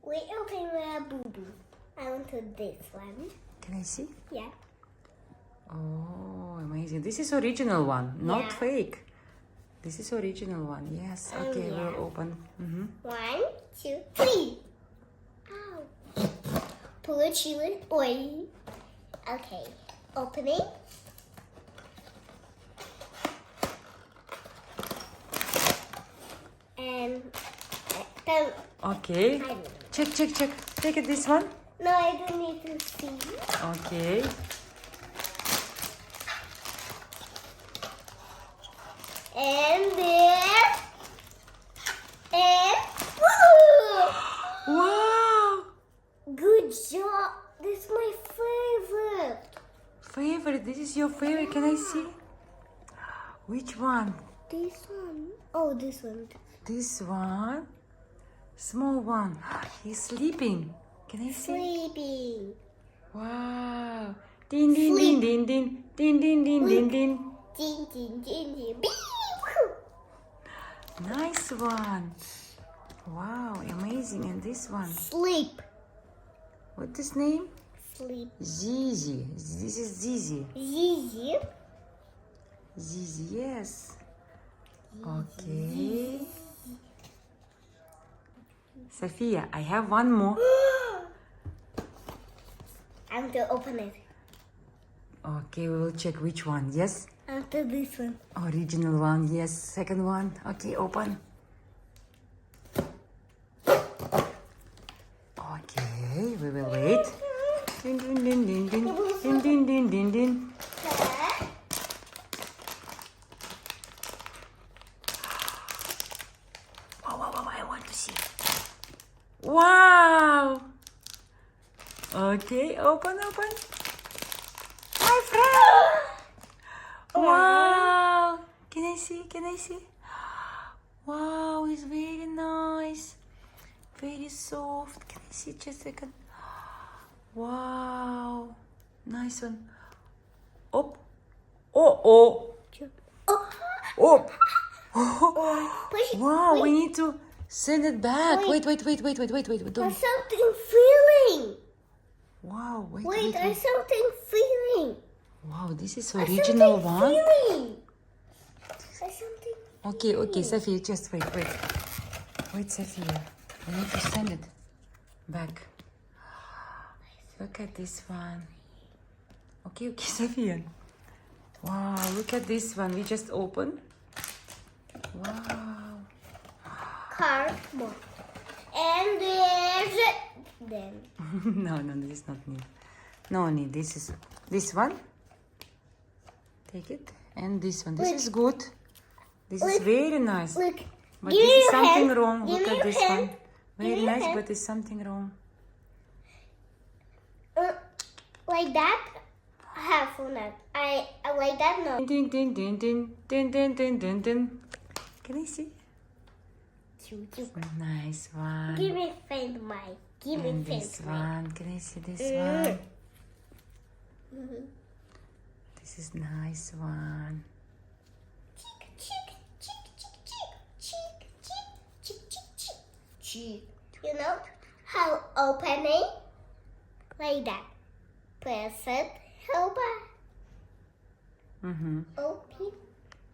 We open LABUBU. I want to this one. Can I see? Yeah. Oh, amazing. This is original one, not Yeah. fake. This is original one. Yes. Okay, yeah. we'll open. 1, 2, 3. Ow. Put you in oil. Okay. Opening. And then Okay. Check. Take it this one. no, I don't need to see. Okay. And there. And woo! Wow. Good job. This is my favorite. Favorite. This is your favorite. Can I see? Which one? This one. Oh, this one. This one. Small one. He's sleeping. Can I see? Sleeping. Wow. Din din din Sleep. din din din din din din din. Ding, ding, ding, ding. Bee! Nice one. Wow, amazing. And this one. Sleep. What's his name? Sleep. Zizi. This is Zizi. Zizi. Zizi, yes. Okay. Safiya, I have one more. I'm going to open it. Okay, we will check which one. Yes? After this one. Original one, yes. Second one. Okay, open. Okay, we will wait. Din din din din din din din din din din. Wow, I want to see. Wow! Okay, open. My friend! Wow! Can I see? Wow, it's very nice. Very soft. Can I see just a second? Wow. Nice one. Up. Oh. Push it. Wow, we need to send it back. Wait. Don't. There's something feeling. Wow, Wait, there's something feeling. Wow, this is There's original something one. Feeling. There's something. Okay, Safiya, just wait. Wait, Safiya. We need to send it back. Look at this one. Okay, Safiya. Wow, look at this one. We just opened. Wow. Cardboard. And there's it. Then. No, this is not need. No need. This is this one. Take it. And this one. This is good. This is very nice. Look. But Give this me is your something hand. wrong. Give Look me at your this hand. one. Very me your nice, hand. but there's something wrong. Like that? I have for that. I like that no. Din. Can I see? Nice one. Give me faint mic. Give me And faint this mic. one. Can I see this one? This is nice one. You know how opening? Like that. Press it. Open. Mm-hmm. Open.